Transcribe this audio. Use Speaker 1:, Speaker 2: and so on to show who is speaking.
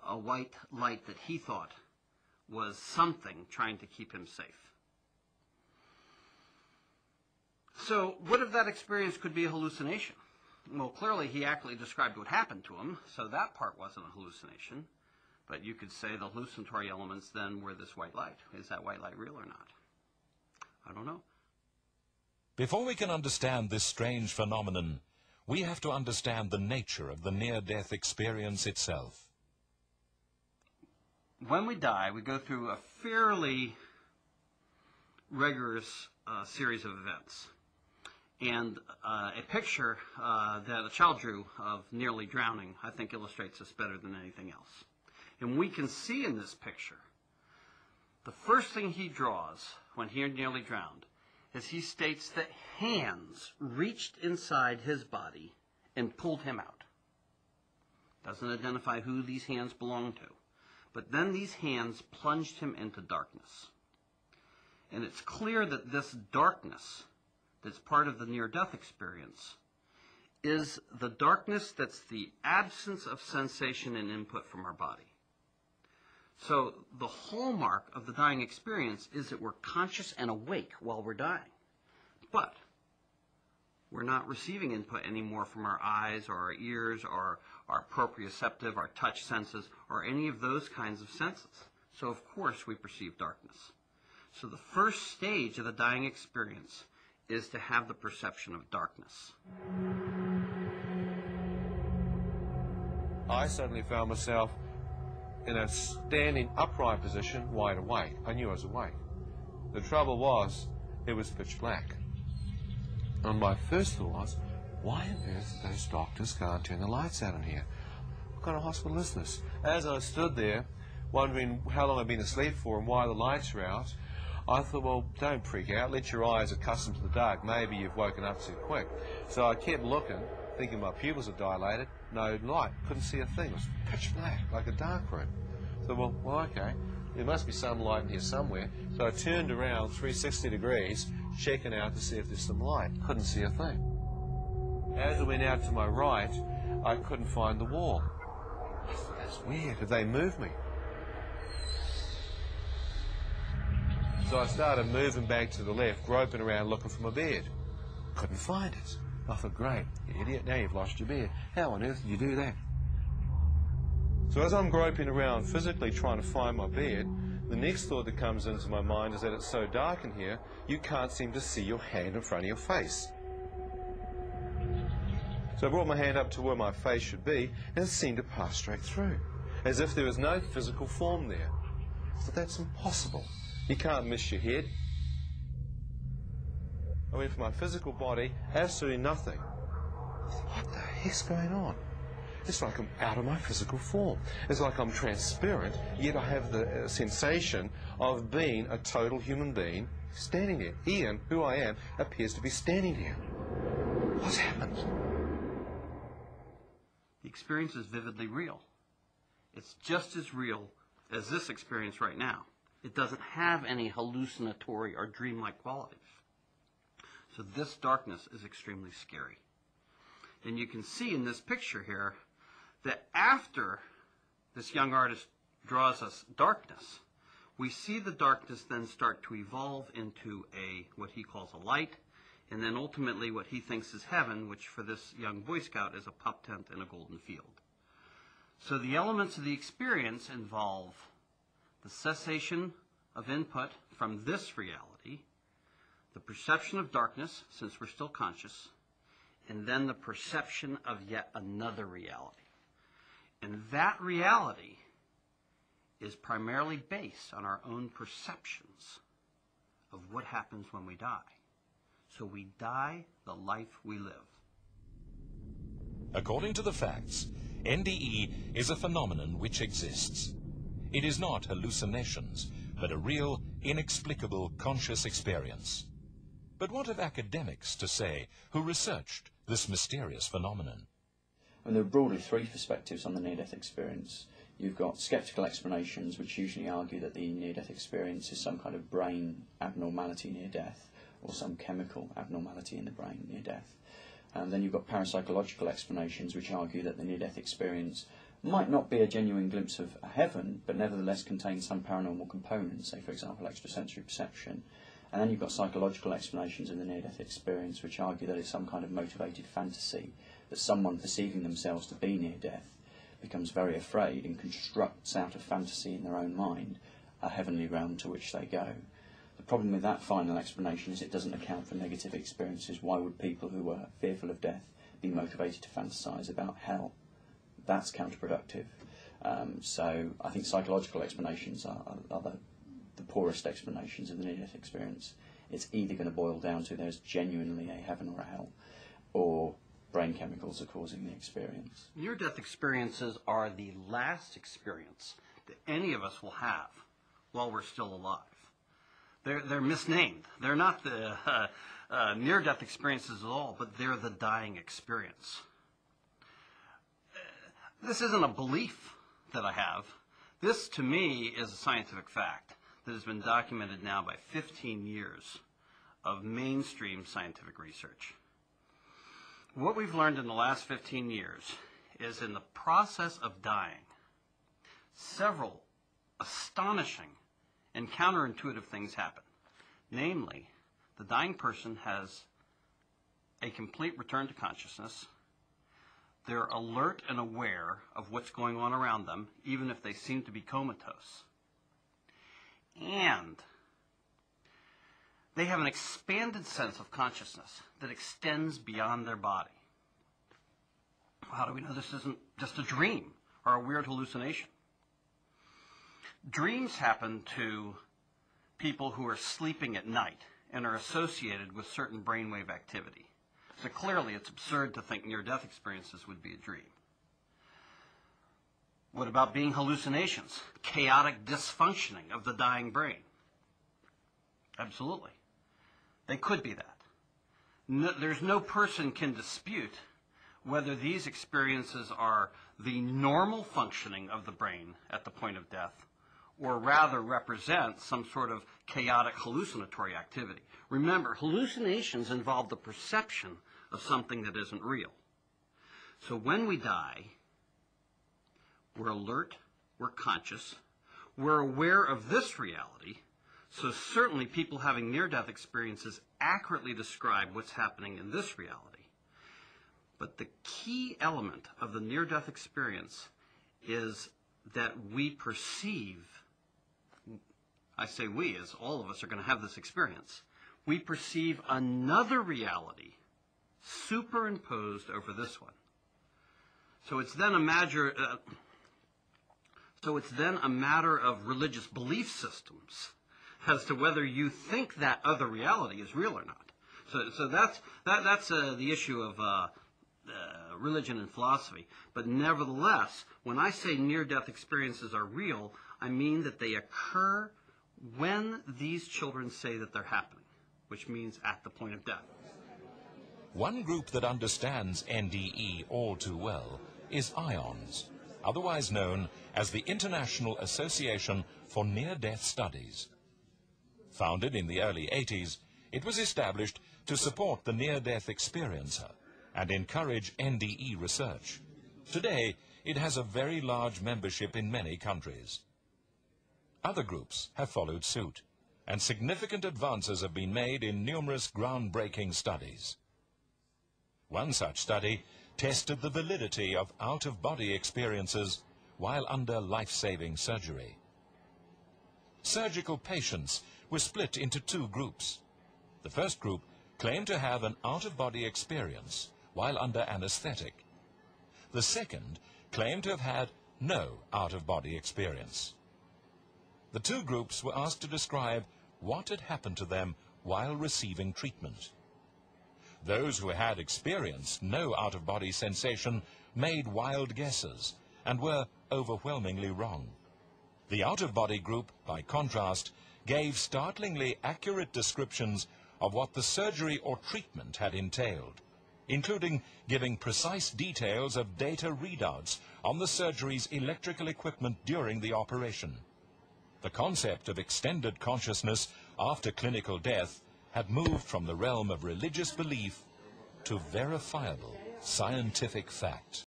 Speaker 1: a white light that he thought was something trying to keep him safe. So what if that experience could be a hallucination? Well, clearly he accurately described what happened to him, so that part wasn't a hallucination. But you could say the hallucinatory elements then were this white light. Is that white light real or not? I don't know.
Speaker 2: Before we can understand this strange phenomenon, we have to understand the nature of the near-death experience itself.
Speaker 1: When we die, we go through a fairly rigorous series of events. And a picture that a child drew of nearly drowning, I think, illustrates this better than anything else. And we can see in this picture, the first thing he draws when he nearly drowned is he states that hands reached inside his body and pulled him out. Doesn't identify who these hands belong to. But then these hands plunged him into darkness. And it's clear that this darkness that's part of the near-death experience is the darkness that's the absence of sensation and input from our body. So the hallmark of the dying experience is that we're conscious and awake while we're dying. But we're not receiving input anymore from our eyes or our ears or our proprioceptive, our touch senses, or any of those kinds of senses. So of course we perceive darkness. So the first stage of the dying experience is to have the perception of darkness.
Speaker 3: I suddenly found myself in a standing upright position, wide awake. I knew I was awake. The trouble was, it was pitch black. And my first thought was, why on earth did those doctors go and turn the lights out in here? What kind of hospital is this? As I stood there, wondering how long I'd been asleep for and why the lights were out, I thought, well, don't freak out. Let your eyes accustomed to the dark. Maybe you've woken up too quick. So I kept looking, thinking my pupils had dilated. No light. Couldn't see a thing. It was pitch black, like a dark room. So, well, okay. There must be some light in here somewhere. So I turned around 360 degrees, checking out to see if there's some light. Couldn't see a thing. As I went out to my right, I couldn't find the wall. I thought, that's weird. Have they moved me? So I started moving back to the left, groping around looking for my bed. Couldn't find it. I thought, great, you idiot, now you've lost your bed. How on earth did you do that? So as I'm groping around physically trying to find my bed, the next thought that comes into my mind is that it's so dark in here, you can't seem to see your hand in front of your face. So I brought my hand up to where my face should be, and it seemed to pass straight through, as if there was no physical form there. I thought, that's impossible. You can't miss your head. I went for my physical body, absolutely nothing. What the heck's going on? It's like I'm out of my physical form. It's like I'm transparent, yet I have the sensation of being a total human being standing there. Ian, who I am, appears to be standing here. What's happened?
Speaker 1: The experience is vividly real. It's just as real as this experience right now. It doesn't have any hallucinatory or dreamlike qualities. So this darkness is extremely scary. And you can see in this picture here that after this young artist draws us darkness, we see the darkness then start to evolve into what he calls a light, and then ultimately what he thinks is heaven, which for this young Boy Scout is a pup tent and a golden field. So the elements of the experience involve the cessation of input from this reality, the perception of darkness, since we're still conscious, and then the perception of yet another reality. And that reality is primarily based on our own perceptions of what happens when we die. So we die the life we live.
Speaker 2: According to the facts, NDE is a phenomenon which exists. It is not hallucinations, but a real, inexplicable conscious experience. But what have academics to say who researched this mysterious phenomenon?
Speaker 4: And there are broadly three perspectives on the near-death experience. You've got sceptical explanations, which usually argue that the near-death experience is some kind of brain abnormality near death, or some chemical abnormality in the brain near death. And then you've got parapsychological explanations, which argue that the near-death experience might not be a genuine glimpse of a heaven, but nevertheless contains some paranormal components, say for example extrasensory perception. And then you've got psychological explanations in the near-death experience which argue that it's some kind of motivated fantasy, that someone perceiving themselves to be near-death becomes very afraid and constructs out of fantasy in their own mind a heavenly realm to which they go. The problem with that final explanation is it doesn't account for negative experiences. Why would people who are fearful of death be motivated to fantasise about hell? That's counterproductive. So I think psychological explanations are the poorest explanations of the near-death experience. It's either going to boil down to there's genuinely a heaven or a hell, or brain chemicals are causing the experience.
Speaker 1: Near-death experiences are the last experience that any of us will have while we're still alive. They're misnamed. They're not the near-death experiences at all, but they're the dying experience. This isn't a belief that I have. This, to me, is a scientific fact that has been documented now by 15 years of mainstream scientific research. What we've learned in the last 15 years is in the process of dying, several astonishing and counterintuitive things happen. Namely, the dying person has a complete return to consciousness. They're alert and aware of what's going on around them, even if they seem to be comatose. And they have an expanded sense of consciousness that extends beyond their body. How do we know this isn't just a dream or a weird hallucination? Dreams happen to people who are sleeping at night and are associated with certain brainwave activity. So clearly it's absurd to think near-death experiences would be a dream. What about being hallucinations? Chaotic dysfunctioning of the dying brain. Absolutely. They could be that. There's no person can dispute whether these experiences are the normal functioning of the brain at the point of death, or rather represent some sort of chaotic hallucinatory activity. Remember, hallucinations involve the perception of something that isn't real. So when we die, we're alert, we're conscious, we're aware of this reality, so certainly people having near-death experiences accurately describe what's happening in this reality. But the key element of the near-death experience is that we perceive, I say we, as all of us are going to have this experience, we perceive another reality superimposed over this one. So it's then a matter of religious belief systems as to whether you think that other reality is real or not. So that's the issue of religion and philosophy. But nevertheless, when I say near-death experiences are real, I mean that they occur when these children say that they're happening, which means at the point of death.
Speaker 2: One group that understands NDE all too well is IONS, otherwise known as the International Association for Near-Death Studies. Founded in the early 80s, it was established to support the near-death experiencer and encourage NDE research. Today, it has a very large membership in many countries. Other groups have followed suit, and significant advances have been made in numerous groundbreaking studies. One such study tested the validity of out-of-body experiences while under life-saving surgery. Surgical patients were split into two groups. The first group claimed to have an out-of-body experience while under anesthetic. The second claimed to have had no out-of-body experience. The two groups were asked to describe what had happened to them while receiving treatment. Those who had experienced no out-of-body sensation made wild guesses and were overwhelmingly wrong. The out-of-body group, by contrast, gave startlingly accurate descriptions of what the surgery or treatment had entailed, including giving precise details of data readouts on the surgery's electrical equipment during the operation. The concept of extended consciousness after clinical death had moved from the realm of religious belief to verifiable scientific fact.